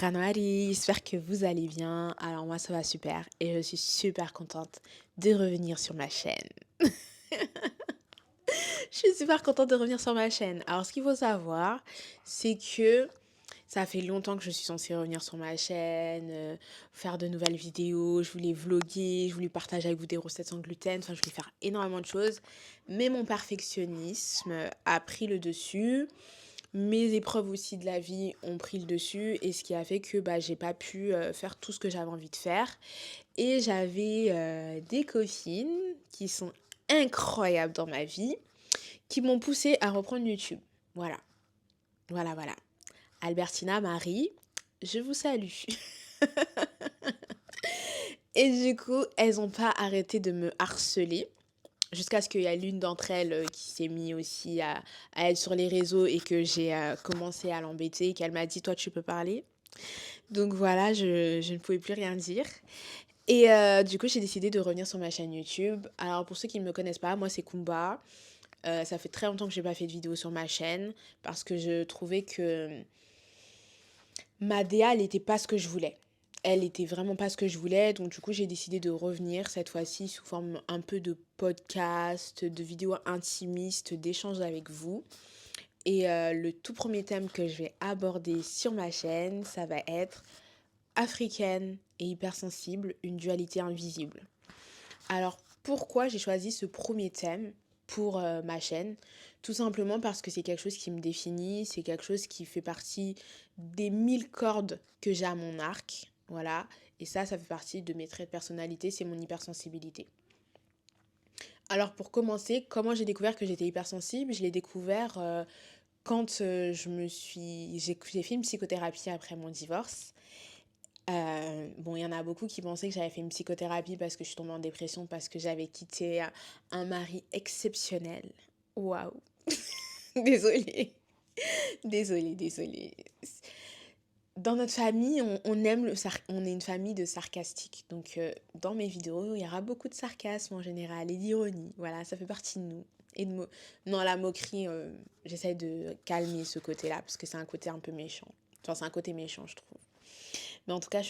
Ranouari, j'espère que vous allez bien. Alors moi ça va super et je suis super contente de revenir sur ma chaîne. Je suis super contente de revenir sur ma chaîne. Alors ce qu'il faut savoir, c'est que ça fait longtemps que je suis censée revenir sur ma chaîne, faire de nouvelles vidéos, je voulais vloguer, je voulais partager avec vous des recettes sans gluten, enfin je voulais faire énormément de choses. Mais mon perfectionnisme a pris le dessus. Mes épreuves aussi de la vie ont pris le dessus et ce qui a fait que j'ai pas pu faire tout ce que j'avais envie de faire. Et j'avais des copines qui sont incroyables dans ma vie, qui m'ont poussée à reprendre YouTube. Voilà, voilà. Albertina, Marie, je vous salue. Et du coup, elles n'ont pas arrêté de me harceler. Jusqu'à ce qu'il y ait l'une d'entre elles qui s'est mise aussi à être sur les réseaux et que j'ai commencé à l'embêter et qu'elle m'a dit toi tu peux parler. Donc voilà, je ne pouvais plus rien dire. Et du coup j'ai décidé de revenir sur ma chaîne YouTube. Alors pour ceux qui ne me connaissent pas, moi c'est Kumba. Ça fait très longtemps que j'ai pas fait de vidéo sur ma chaîne parce que je trouvais que ma DA elle était pas ce que je voulais. Elle était vraiment pas ce que je voulais, donc du coup j'ai décidé de revenir cette fois-ci sous forme un peu de podcast, de vidéos intimistes, d'échanges avec vous. Et le tout premier thème que je vais aborder sur ma chaîne, ça va être africaine et hypersensible, une dualité invisible. Alors pourquoi j'ai choisi ce premier thème pour ma chaîne? Tout simplement parce que c'est quelque chose qui me définit, c'est quelque chose qui fait partie des 1000 cordes que j'ai à mon arc. Voilà. Et ça fait partie de mes traits de personnalité, c'est mon hypersensibilité. Alors pour commencer, comment j'ai découvert que j'étais hypersensible? Je l'ai découvert quand j'ai fait une psychothérapie après mon divorce. Bon, il y en a beaucoup qui pensaient que j'avais fait une psychothérapie parce que je suis tombée en dépression, parce que j'avais quitté un mari exceptionnel. Waouh. Désolée. Désolée. Dans notre famille, on aime on est une famille de sarcastiques. Donc, dans mes vidéos, il y aura beaucoup de sarcasme en général et d'ironie. Voilà, ça fait partie de nous. Non, la moquerie, j'essaie de calmer ce côté-là parce que c'est un côté un peu méchant. Enfin, c'est un côté méchant, je trouve. Mais en tout cas,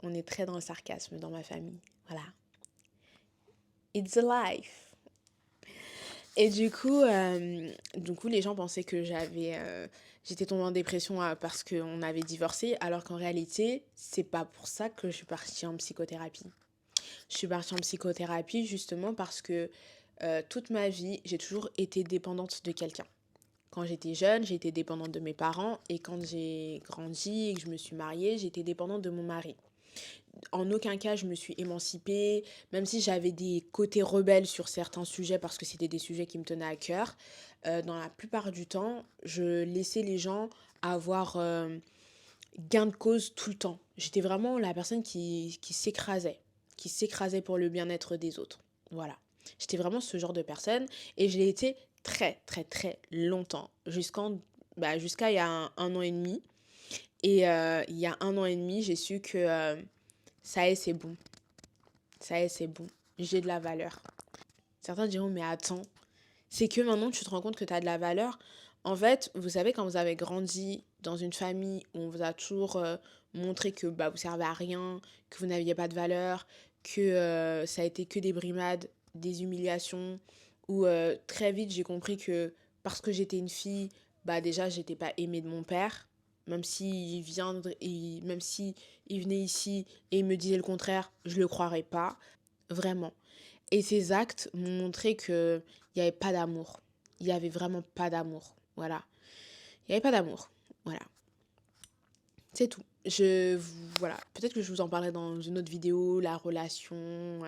on est très dans le sarcasme dans ma famille. Voilà. It's a life. Et du coup, les gens pensaient que j'étais tombée en dépression parce qu'on avait divorcé, alors qu'en réalité, c'est pas pour ça que je suis partie en psychothérapie. Je suis partie en psychothérapie justement parce que toute ma vie, j'ai toujours été dépendante de quelqu'un. Quand j'étais jeune, j'ai été dépendante de mes parents et quand j'ai grandi et que je me suis mariée, j'ai été dépendante de mon mari. En aucun cas je me suis émancipée, même si j'avais des côtés rebelles sur certains sujets parce que c'était des sujets qui me tenaient à cœur. Dans la plupart du temps, je laissais les gens avoir gain de cause tout le temps. J'étais vraiment la personne qui s'écrasait pour le bien-être des autres. Voilà. J'étais vraiment ce genre de personne et je l'ai été très longtemps, jusqu'à il y a un an et demi. Et il y a un an et demi, j'ai su que ça y est, c'est bon. Ça y est, c'est bon. J'ai de la valeur. Certains diront, mais attends, c'est que maintenant tu te rends compte que tu as de la valeur. En fait, vous savez, quand vous avez grandi dans une famille où on vous a toujours montré que vous servez à rien, que vous n'aviez pas de valeur, que ça a été que des brimades, des humiliations, où très vite j'ai compris que parce que j'étais une fille, déjà j'étais pas aimée de mon père. Même si il venait ici et il me disait le contraire, je le croirais pas, vraiment. Et ces actes m'ont montré que il y avait pas d'amour. Il y avait vraiment pas d'amour. Voilà. Il y avait pas d'amour. Voilà. C'est tout. Voilà. Peut-être que je vous en parlerai dans une autre vidéo, la relation,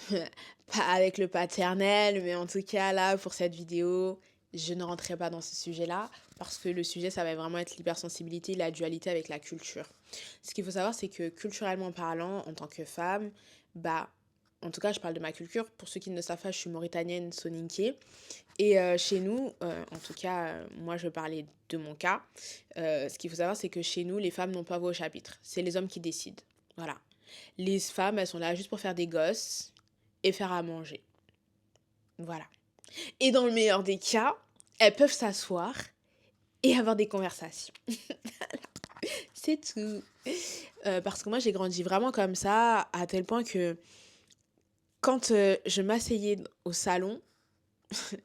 pas avec le paternel, mais en tout cas, là, pour cette vidéo, je ne rentrerai pas dans ce sujet-là, parce que le sujet, ça va vraiment être l'hypersensibilité, la dualité avec la culture. Ce qu'il faut savoir, c'est que culturellement parlant, en tant que femme, en tout cas, je parle de ma culture. Pour ceux qui ne le savent pas, je suis mauritanienne, soninké. Et chez nous, en tout cas, moi, je parlais de mon cas. Ce qu'il faut savoir, c'est que chez nous, les femmes n'ont pas voix au chapitre. C'est les hommes qui décident. Voilà. Les femmes, elles sont là juste pour faire des gosses et faire à manger. Voilà. Et dans le meilleur des cas, elles peuvent s'asseoir et avoir des conversations. C'est tout. Parce que moi, j'ai grandi vraiment comme ça, à tel point que quand, je m'asseyais au salon,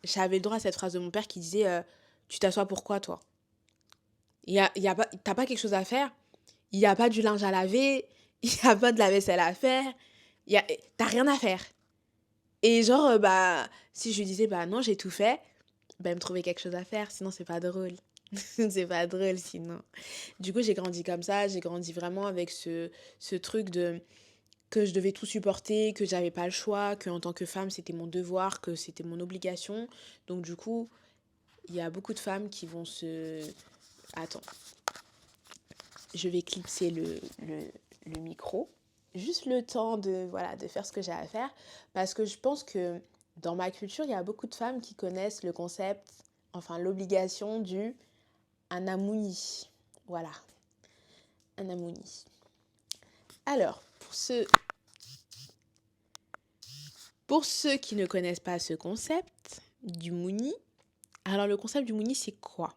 j'avais le droit à cette phrase de mon père qui disait, «Tu t'assois pourquoi toi? Il y a pas t'as pas quelque chose à faire? Il y a pas du linge à laver? Il y a pas de la vaisselle à faire? Il y a tu rien à faire?» Et genre, bah, si je lui disais: «Bah non, j'ai tout fait», bah, il me trouvait quelque chose à faire, sinon c'est pas drôle. C'est pas drôle sinon. Du coup, j'ai grandi comme ça, j'ai grandi vraiment avec ce truc de que je devais tout supporter, que j'avais pas le choix, que en tant que femme, c'était mon devoir, que c'était mon obligation. Donc du coup, il y a beaucoup de femmes qui vont se attends, je vais clipser le micro. Juste le temps de, voilà, de faire ce que j'ai à faire. Parce que je pense que dans ma culture, il y a beaucoup de femmes qui connaissent le concept, enfin l'obligation du anamuni. Voilà, anamuni. Alors, pour ceux qui ne connaissent pas ce concept du Mouni, alors le concept du Mouni, c'est quoi?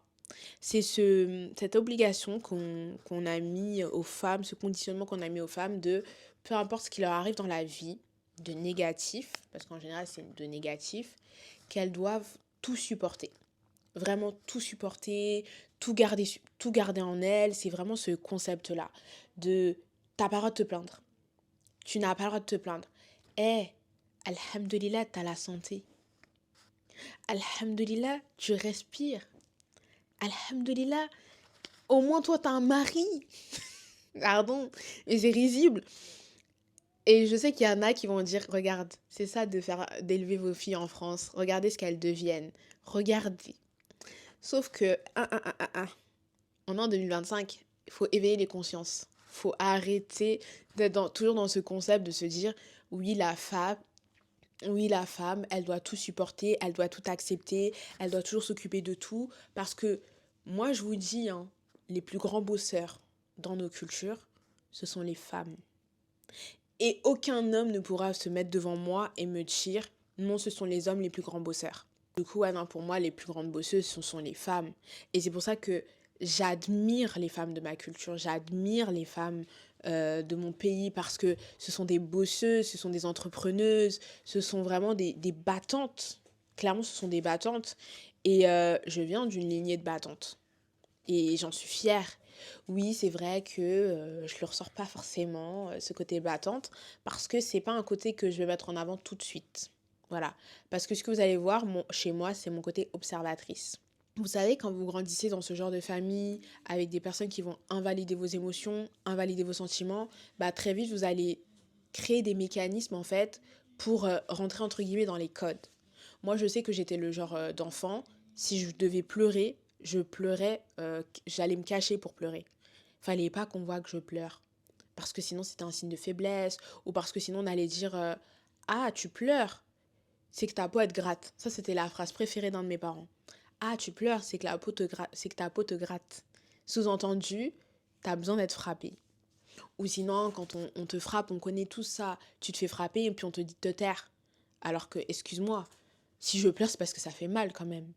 C'est cette obligation qu'on a mis aux femmes, ce conditionnement qu'on a mis aux femmes de peu importe ce qui leur arrive dans la vie, de négatif, parce qu'en général c'est de négatif, qu'elles doivent tout supporter. Vraiment tout supporter, tout garder en elles. C'est vraiment ce concept-là de t'as pas le droit de te plaindre. Tu n'as pas le droit de te plaindre. Eh, alhamdulillah, t'as la santé. Alhamdulillah, tu respires. Alhamdulillah, au moins toi t'as un mari. Pardon, mais c'est risible. Et je sais qu'il y en a qui vont dire, regarde, c'est ça d'élever vos filles en France. Regardez ce qu'elles deviennent. Regardez. Sauf que, on est en 2025, il faut éveiller les consciences. Il faut arrêter d'être toujours dans ce concept de se dire, oui, la femme, elle doit tout supporter, elle doit tout accepter, elle doit toujours s'occuper de tout. Parce que moi, je vous dis, hein, les plus grands bosseurs dans nos cultures, ce sont les femmes. Et aucun homme ne pourra se mettre devant moi et me dire, non, ce sont les hommes les plus grands bosseurs. Du coup, ouais, non, pour moi, les plus grandes bosseuses, ce sont les femmes. Et c'est pour ça que j'admire les femmes de ma culture, j'admire les femmes de mon pays parce que ce sont des bosseuses, ce sont des entrepreneuses, ce sont vraiment des battantes. Clairement, ce sont des battantes. Et je viens d'une lignée de battantes. Et j'en suis fière. Oui, c'est vrai que je le ressors pas forcément, ce côté battante, parce que c'est pas un côté que je vais mettre en avant tout de suite. Voilà. Parce que ce que vous allez voir chez moi, c'est mon côté observatrice. Vous savez, quand vous grandissez dans ce genre de famille, avec des personnes qui vont invalider vos émotions, invalider vos sentiments, bah très vite, vous allez créer des mécanismes, en fait, pour rentrer, entre guillemets, dans les codes. Moi, je sais que j'étais le genre d'enfant, si je devais pleurer, je pleurais, j'allais me cacher pour pleurer. Fallait pas qu'on voit que je pleure. Parce que sinon, c'était un signe de faiblesse, ou parce que sinon, on allait dire ah, tu pleures, c'est que ta peau, elle te gratte. Ça, c'était la phrase préférée d'un de mes parents. Ah, tu pleures, c'est que, c'est que ta peau te gratte. Sous-entendu, t'as besoin d'être frappé. Ou sinon, quand on te frappe, on connaît tout ça, tu te fais frapper et puis on te dit de te taire. Alors que, excuse-moi, si je pleure, c'est parce que ça fait mal quand même.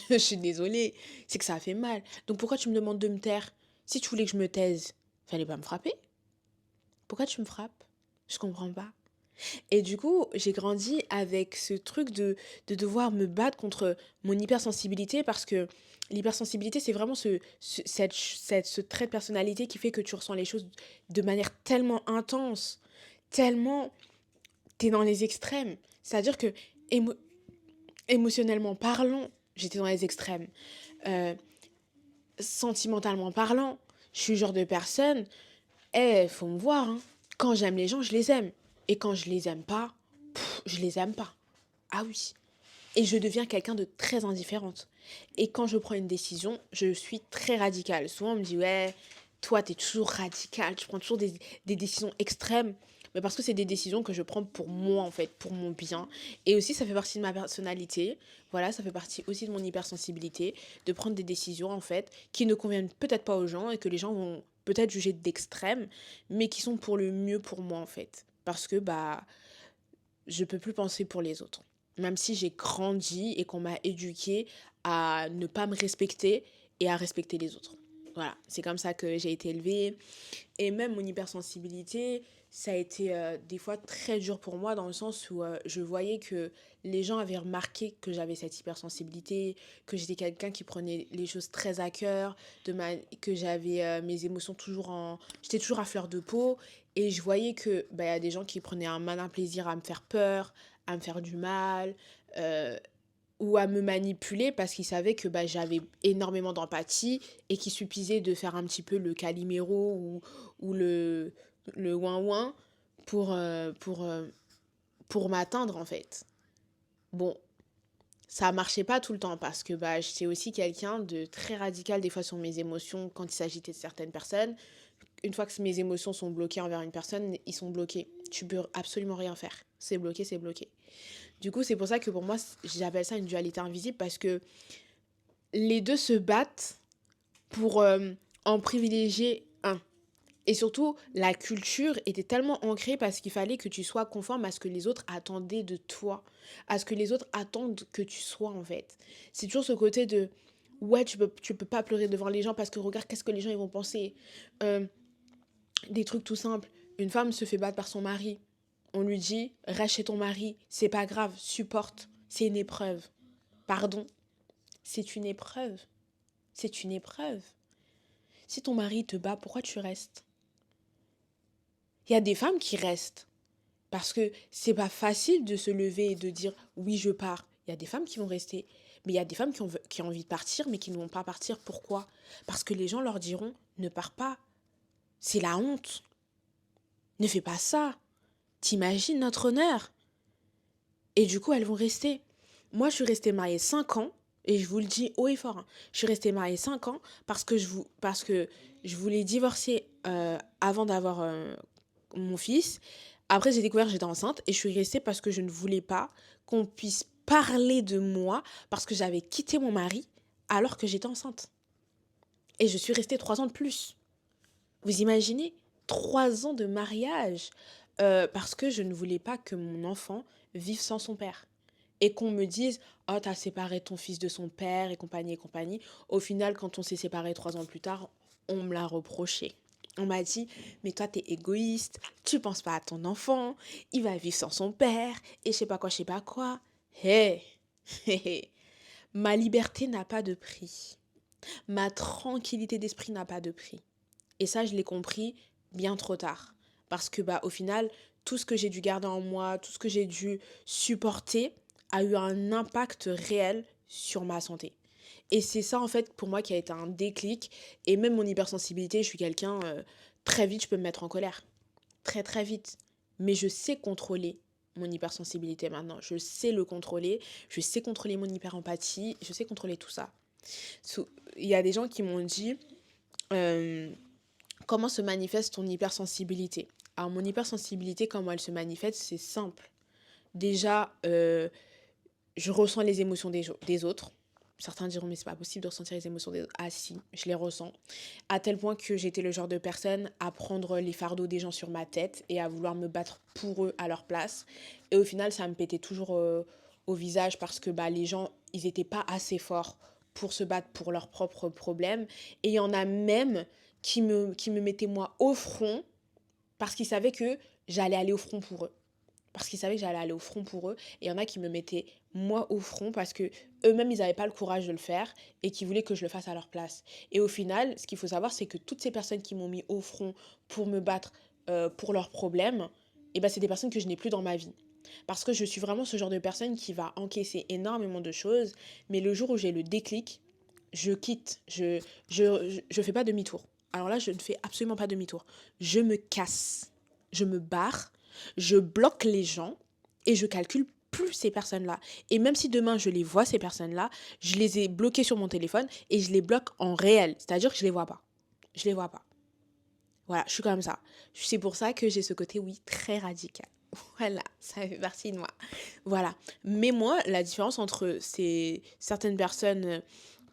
Je suis désolée, c'est que ça fait mal. Donc pourquoi tu me demandes de me taire? Si tu voulais que je me taise, fallait pas me frapper. Pourquoi tu me frappes? Je comprends pas. Et du coup, j'ai grandi avec ce truc de devoir me battre contre mon hypersensibilité parce que l'hypersensibilité, c'est vraiment ce trait de personnalité qui fait que tu ressens les choses de manière tellement intense, tellement t'es dans les extrêmes. C'est-à-dire que émo- émotionnellement parlant, j'étais dans les extrêmes. Euh, Sentimentalement parlant, je suis le genre de personne, faut me voir, hein. Quand j'aime les gens, je les aime. Et quand je les aime pas, je les aime pas. Ah oui. Et je deviens quelqu'un de très indifférente. Et quand je prends une décision, je suis très radicale. Souvent, on me dit, ouais, toi, t'es toujours radicale, tu prends toujours des décisions extrêmes. Mais parce que c'est des décisions que je prends pour moi, en fait, pour mon bien. Et aussi, ça fait partie de ma personnalité. Voilà, ça fait partie aussi de mon hypersensibilité, de prendre des décisions, en fait, qui ne conviennent peut-être pas aux gens et que les gens vont peut-être juger d'extrême, mais qui sont pour le mieux pour moi, en fait. Parce que, bah, je peux plus penser pour les autres. Même si j'ai grandi et qu'on m'a éduquée à ne pas me respecter et à respecter les autres. Voilà, c'est comme ça que j'ai été élevée. Et même mon hypersensibilité, ça a été des fois très dur pour moi dans le sens où je voyais que les gens avaient remarqué que j'avais cette hypersensibilité, que j'étais quelqu'un qui prenait les choses très à cœur, que j'avais mes émotions toujours en... J'étais toujours à fleur de peau et je voyais que bah, y a des gens qui prenaient un malin plaisir à me faire peur, à me faire du mal, euh, ou à me manipuler parce qu'ils savaient que bah, j'avais énormément d'empathie et qu'il suffisait de faire un petit peu le caliméro ou le ouin-ouin pour m'atteindre en fait. Bon, ça marchait pas tout le temps parce que bah, j'étais aussi quelqu'un de très radical des fois sur mes émotions quand il s'agitait de certaines personnes. Une fois que mes émotions sont bloquées envers une personne, ils sont bloqués. Tu peux absolument rien faire. C'est bloqué, c'est bloqué. Du coup, c'est pour ça que pour moi, j'appelle ça une dualité invisible parce que les deux se battent pour en privilégier un. Et surtout, la culture était tellement ancrée parce qu'il fallait que tu sois conforme à ce que les autres attendaient de toi, à ce que les autres attendent que tu sois en fait. C'est toujours ce côté de ouais, tu peux pas pleurer devant les gens parce que regarde qu'est-ce que les gens ils vont penser. Euh, des trucs tout simples. Une femme se fait battre par son mari. On lui dit reste chez ton mari, c'est pas grave, supporte, c'est une épreuve. Pardon, c'est une épreuve. C'est une épreuve. Si ton mari te bat, pourquoi tu restes? Il y a des femmes qui restent parce que c'est pas facile de se lever et de dire oui, je pars. Il y a des femmes qui vont rester. Mais il y a des femmes qui ont envie de partir, mais qui ne vont pas partir. Pourquoi? Parce que les gens leur diront ne pars pas. C'est la honte. Ne fais pas ça. T'imagines notre honneur? Et du coup, elles vont rester. Moi, je suis restée mariée 5 ans, et je vous le dis haut et fort, hein. Je suis restée mariée 5 ans parce que je voulais divorcer avant d'avoir mon fils. Après, j'ai découvert que j'étais enceinte, et je suis restée parce que je ne voulais pas qu'on puisse parler de moi, parce que j'avais quitté mon mari alors que j'étais enceinte. Et je suis restée 3 ans de plus. Vous imaginez? 3 ans de mariage parce que je ne voulais pas que mon enfant vive sans son père. Et qu'on me dise, oh, t'as séparé ton fils de son père et compagnie et compagnie. Au final, quand on s'est séparés 3 ans plus tard, on me l'a reproché. On m'a dit, mais toi, t'es égoïste, tu penses pas à ton enfant, il va vivre sans son père, et je sais pas quoi, je sais pas quoi. Hé, hé, hé. Ma liberté n'a pas de prix. Ma tranquillité d'esprit n'a pas de prix. Et ça, je l'ai compris bien trop tard. Parce que, bah, au final, tout ce que j'ai dû garder en moi, tout ce que j'ai dû supporter, a eu un impact réel sur ma santé. Et c'est ça, en fait, pour moi, qui a été un déclic. Et même mon hypersensibilité, je suis quelqu'un, très vite, je peux me mettre en colère. Très, très vite. Mais je sais contrôler mon hypersensibilité maintenant. Je sais le contrôler. Je sais contrôler mon hyperempathie. Je sais contrôler tout ça. Il y a des gens qui m'ont dit... euh, comment se manifeste ton hypersensibilité? Alors, mon hypersensibilité, comment elle se manifeste, c'est simple. Déjà, je ressens les émotions des autres. Certains diront, mais c'est pas possible de ressentir les émotions des autres. Ah si, je les ressens. À tel point que j'étais le genre de personne à prendre les fardeaux des gens sur ma tête et à vouloir me battre pour eux à leur place. Et au final, ça me pétait toujours au visage parce que bah, les gens, ils étaient pas assez forts pour se battre pour leurs propres problèmes. Et il y en a même qui me mettaient moi au front parce qu'ils savaient que j'allais aller au front pour eux. Parce qu'ils savaient que j'allais aller au front pour eux. Et il y en a qui me mettaient moi au front parce que eux-mêmes, ils n'avaient pas le courage de le faire et qui voulaient que je le fasse à leur place. Et au final, ce qu'il faut savoir, c'est que toutes ces personnes qui m'ont mis au front pour me battre pour leurs problèmes, et ben, c'est des personnes que je n'ai plus dans ma vie. Parce que je suis vraiment ce genre de personne qui va encaisser énormément de choses, mais le jour où j'ai le déclic, je quitte, je fais pas demi-tour. Alors là, je ne fais absolument pas demi-tour. Je me casse, je me barre, je bloque les gens et je calcule plus ces personnes-là. Et même si demain je les vois, ces personnes-là, je les ai bloquées sur mon téléphone et je les bloque en réel. C'est-à-dire que je les vois pas. Je les vois pas. Voilà, je suis comme ça. C'est pour ça que j'ai ce côté, oui, très radical. Voilà, ça fait partie de moi. Voilà. Mais moi, la différence entre certaines personnes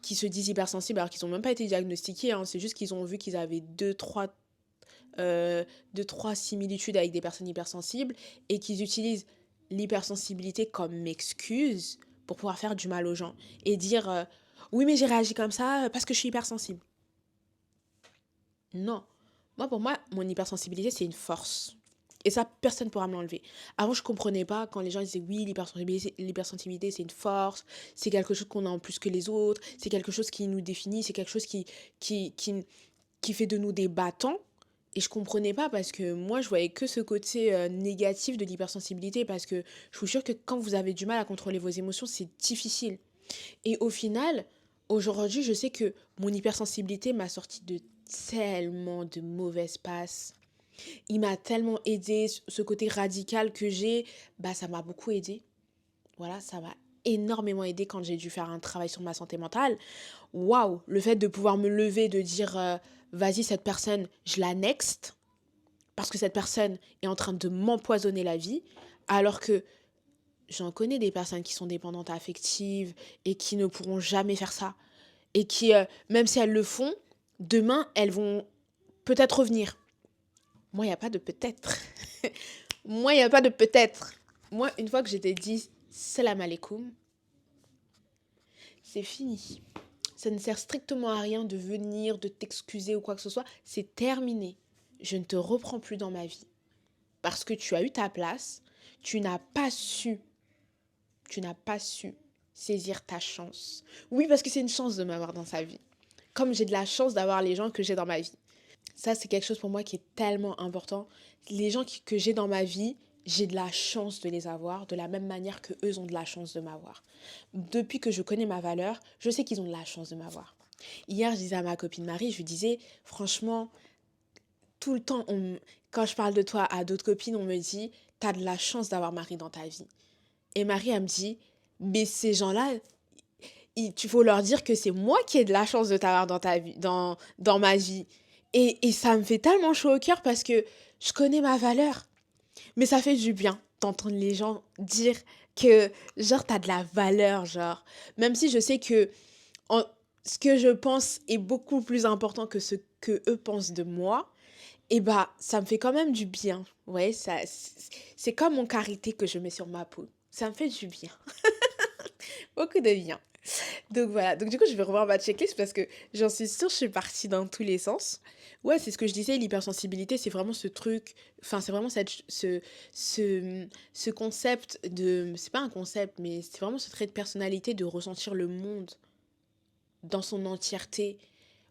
qui se disent hypersensibles alors qu'ils n'ont même pas été diagnostiqués, hein, c'est juste qu'ils ont vu qu'ils avaient deux, trois similitudes avec des personnes hypersensibles et qu'ils utilisent l'hypersensibilité comme excuse pour pouvoir faire du mal aux gens et dire oui mais j'ai réagi comme ça parce que je suis hypersensible. Non. Pour moi, mon hypersensibilité, c'est une force. Et ça, personne ne pourra me l'enlever. Avant, je comprenais pas quand les gens disaient oui, l'hypersensibilité, c'est une force, c'est quelque chose qu'on a en plus que les autres, c'est quelque chose qui nous définit, c'est quelque chose qui, qui, qui fait de nous des battants. Et je comprenais pas parce que moi, je voyais que ce côté négatif de l'hypersensibilité parce que je vous jure que quand vous avez du mal à contrôler vos émotions, c'est difficile. Et au final, aujourd'hui, je sais que mon hypersensibilité m'a sorti de tellement de mauvaises passes. Il m'a tellement aidé, ce côté radical que j'ai, bah ça m'a beaucoup aidé. Voilà, ça m'a énormément aidé quand j'ai dû faire un travail sur ma santé mentale. Waouh, le fait de pouvoir me lever, de dire vas-y cette personne, je la next parce que cette personne est en train de m'empoisonner la vie alors que j'en connais des personnes qui sont dépendantes affectives et qui ne pourront jamais faire ça et qui même si elles le font, demain elles vont peut-être revenir. Moi, il n'y a pas de peut-être. Moi, il n'y a pas de peut-être. Moi, une fois que j'étais dit salam alaikum, c'est fini. Ça ne sert strictement à rien de venir, de t'excuser ou quoi que ce soit. C'est terminé. Je ne te reprends plus dans ma vie. Parce que tu as eu ta place, tu n'as pas su, tu n'as pas su saisir ta chance. Oui, parce que c'est une chance de m'avoir dans sa vie. Comme j'ai de la chance d'avoir les gens que j'ai dans ma vie. Ça, c'est quelque chose pour moi qui est tellement important. Les gens que j'ai dans ma vie, j'ai de la chance de les avoir de la même manière que eux ont de la chance de m'avoir. Depuis que je connais ma valeur, je sais qu'ils ont de la chance de m'avoir. Hier, je disais à ma copine Marie, je lui disais, franchement, tout le temps, quand je parle de toi à d'autres copines, on me dit, t'as de la chance d'avoir Marie dans ta vie. Et Marie, elle me dit, mais ces gens-là, il faut leur dire que c'est moi qui ai de la chance de t'avoir dans ta vie, dans ma vie. Et ça me fait tellement chaud au cœur parce que je connais ma valeur. Mais ça fait du bien d'entendre les gens dire que, genre, t'as de la valeur, genre. Même si je sais que en- ce que je pense est beaucoup plus important que ce que eux pensent de moi, et bah, ça me fait quand même du bien. Ouais, c'est comme mon karité que je mets sur ma peau. Ça me fait du bien. Beaucoup de bien. Donc voilà, donc du coup je vais revoir ma checklist parce que j'en suis sûre, je suis partie dans tous les sens. Ouais, c'est ce que je disais, l'hypersensibilité, c'est vraiment ce truc, enfin c'est vraiment ce concept de, c'est pas un concept, mais c'est vraiment ce trait de personnalité de ressentir le monde dans son entièreté.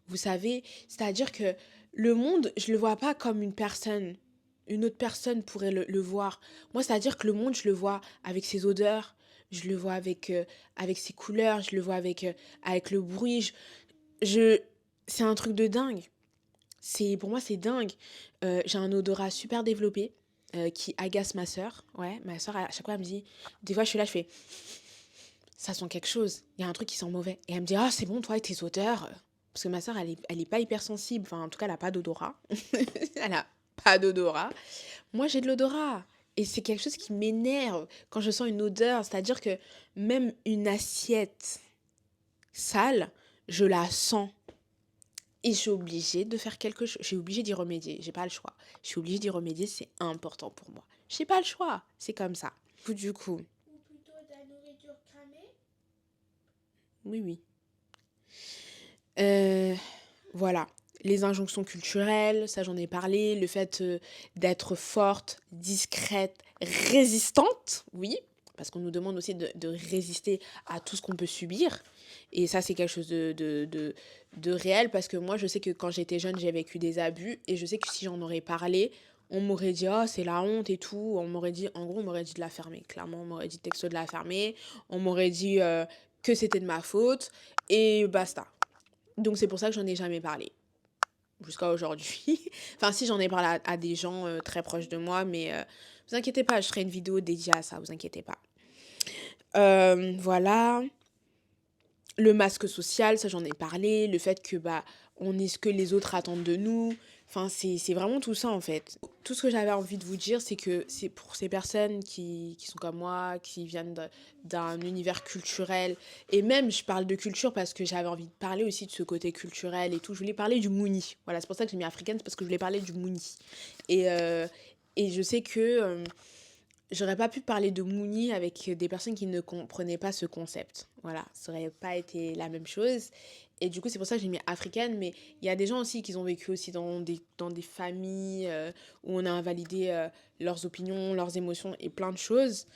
Vous savez, c'est-à-dire que le monde, je le vois pas comme une personne. Une autre personne pourrait le voir. Moi, c'est-à-dire que le monde, je le vois avec ses odeurs, je le vois avec ses couleurs, je le vois avec le bruit. Je, c'est un truc de dingue. Pour moi, c'est dingue. J'ai un odorat super développé qui agace ma sœur. Ouais, ma sœur, à chaque fois, elle me dit, des fois, je suis là, je fais, ça sent quelque chose. Il y a un truc qui sent mauvais. Et elle me dit, ah, c'est bon, toi et tes odeurs. Parce que ma sœur, elle est pas hypersensible. Enfin, en tout cas, elle a pas d'odorat. Elle a pas d'odorat. Moi, j'ai de l'odorat. Et c'est quelque chose qui m'énerve quand je sens une odeur. C'est-à-dire que même une assiette sale, je la sens. Et je suis obligée de faire quelque chose. Je suis obligée d'y remédier. J'ai pas le choix. Je suis obligée d'y remédier. C'est important pour moi. J'ai pas le choix. C'est comme ça. Du coup. Ou plutôt de la nourriture cramée. Oui, oui. Euh, voilà. Les injonctions culturelles, ça j'en ai parlé. Le fait d'être forte, discrète, résistante, oui. Parce qu'on nous demande aussi de résister à tout ce qu'on peut subir. Et ça, c'est quelque chose de réel. Parce que moi, je sais que quand j'étais jeune, j'ai vécu des abus. Et je sais que si j'en aurais parlé, on m'aurait dit, oh, c'est la honte et tout. On m'aurait dit, en gros, on m'aurait dit de la fermer. Clairement, on m'aurait dit texto de la fermer. On m'aurait dit que c'était de ma faute. Et basta. Donc c'est pour ça que j'en ai jamais parlé jusqu'à aujourd'hui. Enfin si j'en ai parlé à des gens très proches de moi, mais vous inquiétez pas, je ferai une vidéo dédiée à ça, vous inquiétez pas. Voilà. Le masque social, ça j'en ai parlé. Le fait que bah on est ce que les autres attendent de nous. Enfin c'est vraiment tout ça en fait. Tout ce que j'avais envie de vous dire, c'est que c'est pour ces personnes qui sont comme moi, qui viennent d'un univers culturel. Et même je parle de culture parce que j'avais envie de parler aussi de ce côté culturel et tout. Je voulais parler du Mouni. Voilà, c'est pour ça que j'ai mis africaine, c'est parce que je voulais parler du Mouni. Et, euh, et je sais que j'aurais pas pu parler de Mouni avec des personnes qui ne comprenaient pas ce concept. Voilà, ça aurait pas été la même chose. Et du coup, c'est pour ça que j'ai mis africaine, mais il y a des gens aussi qui ont vécu aussi dans des familles où on a invalidé leurs opinions, leurs émotions et plein de choses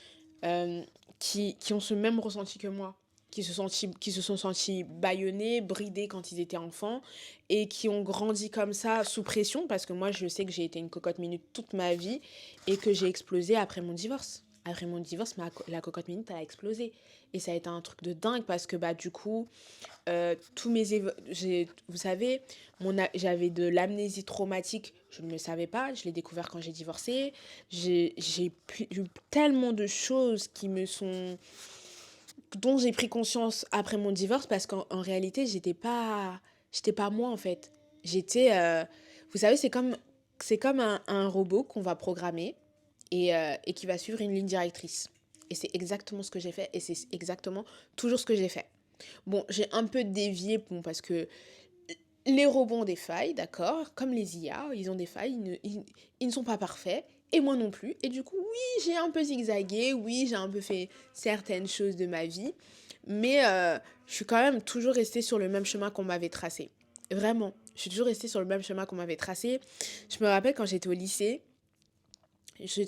qui ont ce même ressenti que moi, qui se sont sentis bâillonnés, bridés quand ils étaient enfants et qui ont grandi comme ça sous pression parce que moi, je sais que j'ai été une cocotte minute toute ma vie et que j'ai explosé après mon divorce. Après mon divorce, la cocotte minute, elle a explosé. Et ça a été un truc de dingue parce que bah du coup, vous savez, j'avais de l'amnésie traumatique, je ne le savais pas, je l'ai découvert quand j'ai divorcé. Eu tellement de choses dont j'ai pris conscience après mon divorce parce qu'en réalité, j'étais pas moi en fait. J'étais, vous savez, c'est comme un robot qu'on va programmer et qui va suivre une ligne directrice. Et c'est exactement ce que j'ai fait et c'est exactement toujours ce que j'ai fait. Bon, j'ai un peu dévié bon, parce que les robots ont des failles, d'accord, comme les IA, ils ont des failles, ils ne sont pas parfaits, et moi non plus. Et du coup, oui, j'ai un peu zigzagué, oui, j'ai un peu fait certaines choses de ma vie, mais je suis quand même toujours restée sur le même chemin qu'on m'avait tracé. Vraiment, je suis toujours restée sur le même chemin qu'on m'avait tracé. Je me rappelle quand j'étais au lycée,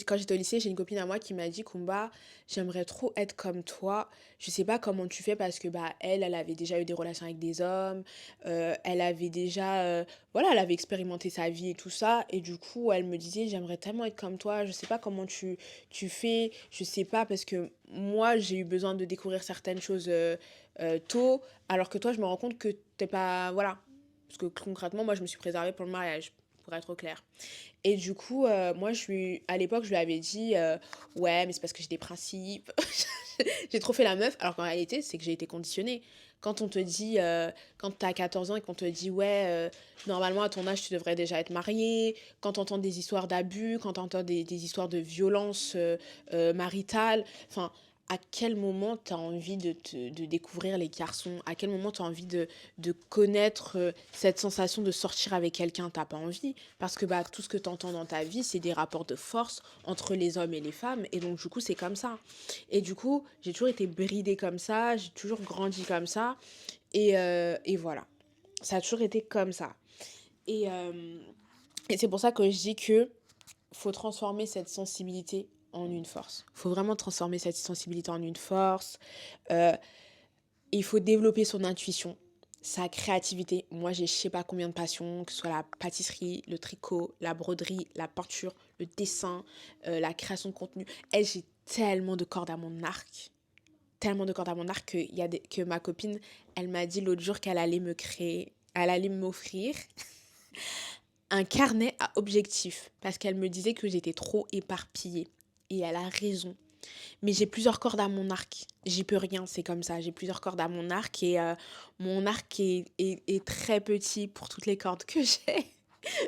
quand j'étais au lycée, j'ai une copine à moi qui m'a dit Kumba, j'aimerais trop être comme toi. Je sais pas comment tu fais parce que bah elle avait déjà eu des relations avec des hommes, elle avait déjà voilà, elle avait expérimenté sa vie et tout ça et du coup, elle me disait j'aimerais tellement être comme toi, je sais pas comment tu fais, je sais pas parce que moi, j'ai eu besoin de découvrir certaines choses tôt alors que toi, je me rends compte que t'es pas voilà, parce que concrètement, moi je me suis préservée pour le mariage pour être au clair. Et du coup, moi, à l'époque, je lui avais dit, ouais, mais c'est parce que j'ai des principes. J'ai trop fait la meuf, alors qu'en réalité, c'est que j'ai été conditionnée. Quand on te dit, quand t'as 14 ans et qu'on te dit, ouais, normalement, à ton âge, tu devrais déjà être mariée, quand t'entends des histoires d'abus, quand t'entends des histoires de violence maritale, enfin, à quel moment t'as envie de découvrir les garçons? À quel moment t'as envie de connaître cette sensation de sortir avec quelqu'un? T'as pas envie. Parce que bah, tout ce que tu entends dans ta vie, c'est des rapports de force entre les hommes et les femmes. Et donc, du coup, c'est comme ça. Et du coup, j'ai toujours été bridée comme ça. J'ai toujours grandi comme ça. Et voilà. Ça a toujours été comme ça. Et, euh, et c'est pour ça que je dis que faut transformer cette sensibilité en une force. Faut vraiment transformer cette sensibilité en une force. Euh, il faut développer son intuition, sa créativité. Moi, j'ai je sais pas combien de passions, que ce soit la pâtisserie, le tricot, la broderie, la peinture, le dessin, la création de contenu. Et j'ai tellement de cordes à mon arc. Tellement de cordes à mon arc que ma copine, elle m'a dit l'autre jour elle allait m'offrir un carnet à objectifs parce qu'elle me disait que j'étais trop éparpillée. Et elle a raison. Mais j'ai plusieurs cordes à mon arc. J'y peux rien, c'est comme ça. J'ai plusieurs cordes à mon arc et mon arc est très petit pour toutes les cordes que j'ai.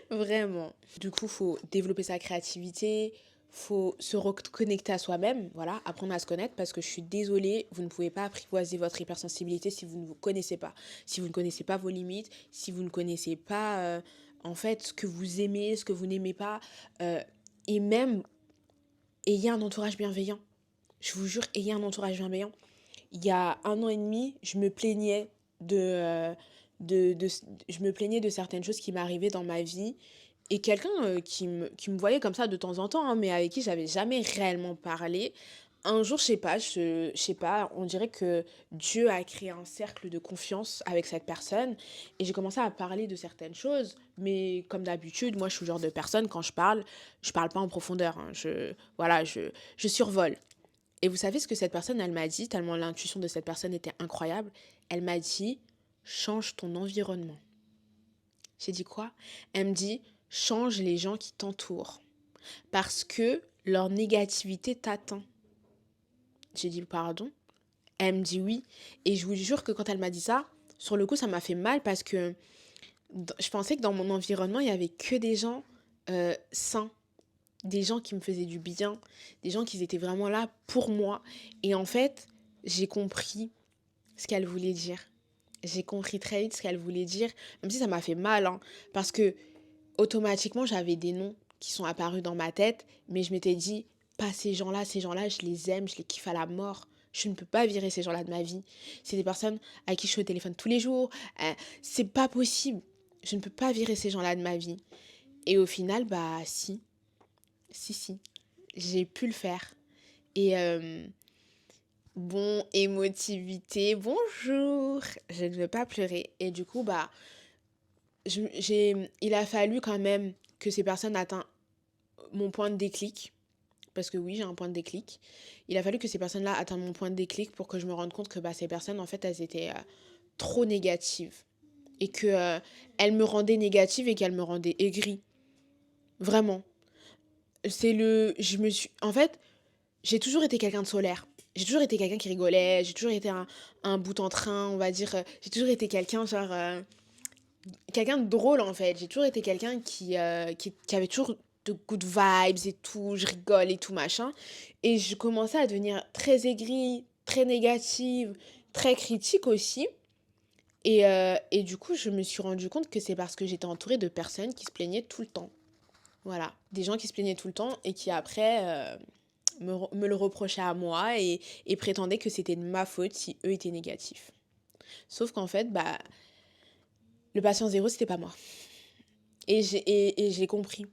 Vraiment. Du coup, faut développer sa créativité, faut se reconnecter à soi-même, voilà, apprendre à se connaître parce que je suis désolée, vous ne pouvez pas apprivoiser votre hypersensibilité si vous ne vous connaissez pas. Si vous ne connaissez pas vos limites, si vous ne connaissez pas en fait ce que vous aimez, ce que vous n'aimez pas et même ayez un entourage bienveillant. Je vous jure, ayez un entourage bienveillant. Il y a 1 an et demi, de, je me plaignais de certaines choses qui m'arrivaient dans ma vie. Et quelqu'un qui me voyait comme ça de temps en temps, hein, mais avec qui j'avais jamais réellement parlé, un jour, je sais pas, on dirait que Dieu a créé un cercle de confiance avec cette personne et j'ai commencé à parler de certaines choses, mais comme d'habitude, moi je suis le genre de personne, quand je parle pas en profondeur, hein, voilà, je survole. Et vous savez ce que cette personne, elle m'a dit, tellement l'intuition de cette personne était incroyable. Elle m'a dit, change ton environnement. J'ai dit quoi? Elle me dit, change les gens qui t'entourent. Parce que leur négativité t'atteint. J'ai dit, pardon? Elle me dit oui. Et je vous jure que quand elle m'a dit ça, sur le coup, ça m'a fait mal parce que je pensais que dans mon environnement, il y avait que des gens sains. Des gens qui me faisaient du bien, des gens qui étaient vraiment là pour moi. Et en fait, j'ai compris ce qu'elle voulait dire. J'ai compris très vite ce qu'elle voulait dire, même si ça m'a fait mal, hein, parce que automatiquement, j'avais des noms qui sont apparus dans ma tête, mais je m'étais dit, pas ces gens-là, je les aime, je les kiffe à la mort. Je ne peux pas virer ces gens-là de ma vie. C'est des personnes à qui je suis au téléphone tous les jours. C'est pas possible. Je ne peux pas virer ces gens-là de ma vie. Et au final, bah si, si. J'ai pu le faire. Et bon, émotivité, bonjour. Je ne veux pas pleurer. Et du coup, bah, il a fallu quand même que ces personnes atteignent mon point de déclic. Parce que oui, j'ai un point de déclic. Il a fallu que ces personnes-là atteignent mon point de déclic pour que je me rende compte que bah, ces personnes, en fait, elles étaient trop négatives. Et que elles me rendaient négative et qu'elles me rendaient aigrie. Vraiment. En fait, j'ai toujours été quelqu'un de solaire. J'ai toujours été quelqu'un qui rigolait. J'ai toujours été un bout en train, on va dire. J'ai toujours été quelqu'un, genre... quelqu'un de drôle, en fait. J'ai toujours été quelqu'un qui avait toujours de good vibes et tout. Je rigole et tout, machin. Et je commençais à devenir très aigrie, très négative, très critique aussi. Et du coup, je me suis rendu compte que c'est parce que j'étais entourée de personnes qui se plaignaient tout le temps. Voilà. Des gens qui se plaignaient tout le temps et qui après me le reprochaient à moi et prétendaient que c'était de ma faute si eux étaient négatifs. Sauf qu'en fait, bah, le patient zéro, c'était pas moi. Et j'ai compris.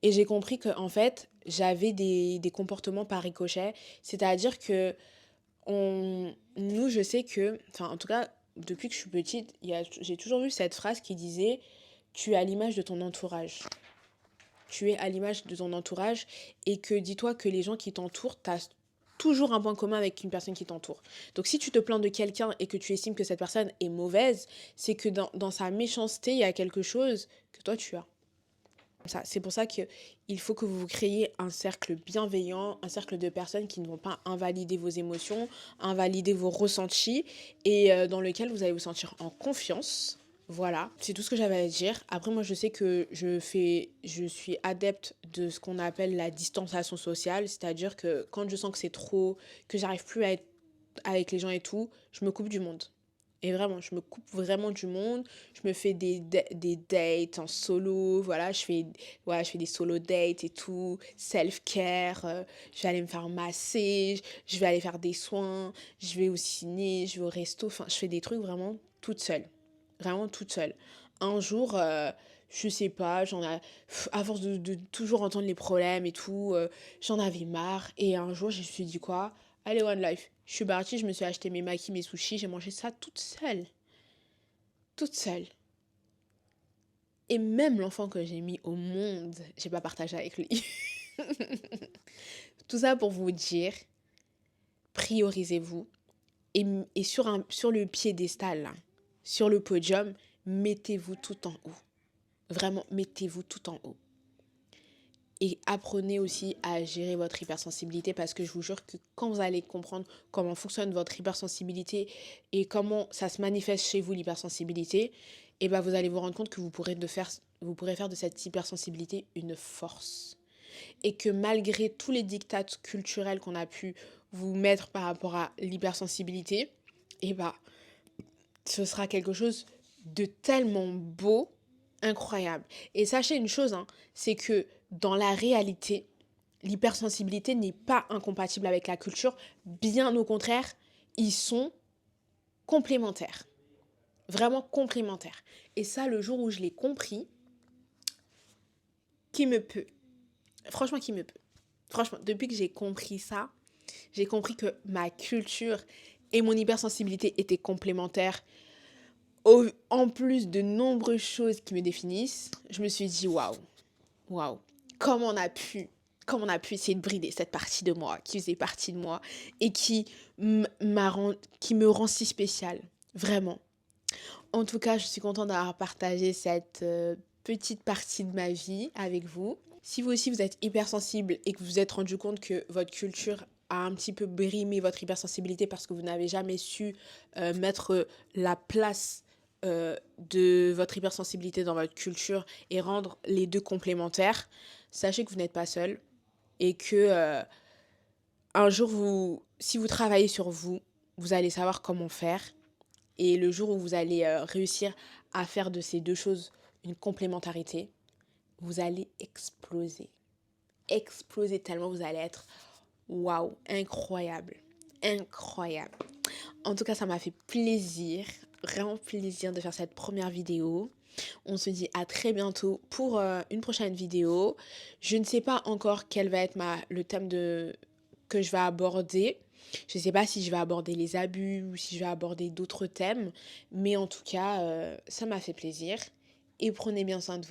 Et j'ai compris que en fait, j'avais des comportements par ricochet. C'est-à-dire que nous, je sais que, enfin, en tout cas, depuis que je suis petite, j'ai toujours vu cette phrase qui disait: tu es à l'image de ton entourage. Tu es à l'image de ton entourage et que dis-toi que les gens qui t'entourent, tu as toujours un point commun avec une personne qui t'entoure. Donc si tu te plains de quelqu'un et que tu estimes que cette personne est mauvaise, c'est que dans sa méchanceté, il y a quelque chose que toi tu as. C'est pour ça qu'il faut que vous créiez un cercle bienveillant, un cercle de personnes qui ne vont pas invalider vos émotions, invalider vos ressentis et dans lequel vous allez vous sentir en confiance. Voilà, c'est tout ce que j'avais à dire. Après, moi, je sais que je suis adepte de ce qu'on appelle la distanciation sociale, c'est-à-dire que quand je sens que c'est trop, que j'arrive plus à être avec les gens et tout, je me coupe du monde. Et vraiment, je me coupe vraiment du monde. Je me fais des dates en solo. Voilà, je fais des solo dates et tout. Self-care. Je vais aller me faire masser. Je vais aller faire des soins. Je vais au ciné. Je vais au resto. Enfin, je fais des trucs vraiment toute seule. Vraiment toute seule. Un jour, je sais pas, à force de toujours entendre les problèmes et tout, j'en avais marre. Et un jour, je me suis dit quoi? Allez, One Life. Je suis partie, je me suis acheté mes makis, mes sushis, j'ai mangé ça toute seule. Toute seule. Et même l'enfant que j'ai mis au monde, j'ai pas partagé avec lui. Tout ça pour vous dire, priorisez-vous. Et sur le piédestal, là, sur le podium, mettez-vous tout en haut. Vraiment, mettez-vous tout en haut. Et apprenez aussi à gérer votre hypersensibilité parce que je vous jure que quand vous allez comprendre comment fonctionne votre hypersensibilité et comment ça se manifeste chez vous l'hypersensibilité, et ben vous allez vous rendre compte que vous pourrez faire de cette hypersensibilité une force. Et que malgré tous les diktats culturels qu'on a pu vous mettre par rapport à l'hypersensibilité, et ben ce sera quelque chose de tellement beau, incroyable. Et sachez une chose, hein, c'est que dans la réalité, l'hypersensibilité n'est pas incompatible avec la culture. Bien au contraire, ils sont complémentaires. Vraiment complémentaires. Et ça, le jour où je l'ai compris, qui me peut. Franchement, qui me peut. Franchement, depuis que j'ai compris ça, j'ai compris que ma culture et mon hypersensibilité étaient complémentaires. En plus de nombreuses choses qui me définissent, je me suis dit waouh, comment on a pu essayer de brider cette partie de moi qui faisait partie de moi et qui me rend si spéciale, vraiment. En tout cas, je suis contente d'avoir partagé cette petite partie de ma vie avec vous. Si vous aussi vous êtes hypersensible et que vous vous êtes rendu compte que votre culture a un petit peu brimé votre hypersensibilité parce que vous n'avez jamais su mettre la place de votre hypersensibilité dans votre culture et rendre les deux complémentaires, sachez que vous n'êtes pas seul et que un jour, si vous travaillez sur vous, vous allez savoir comment faire. Et le jour où vous allez réussir à faire de ces deux choses une complémentarité, vous allez exploser. Exploser tellement vous allez être waouh, incroyable. incroyable. En tout cas, ça m'a fait plaisir, vraiment plaisir de faire cette première vidéo. On se dit à très bientôt pour une prochaine vidéo. Je ne sais pas encore quel va être le thème que je vais aborder. Je ne sais pas si je vais aborder les abus ou si je vais aborder d'autres thèmes. Mais en tout cas, ça m'a fait plaisir. Et prenez bien soin de vous.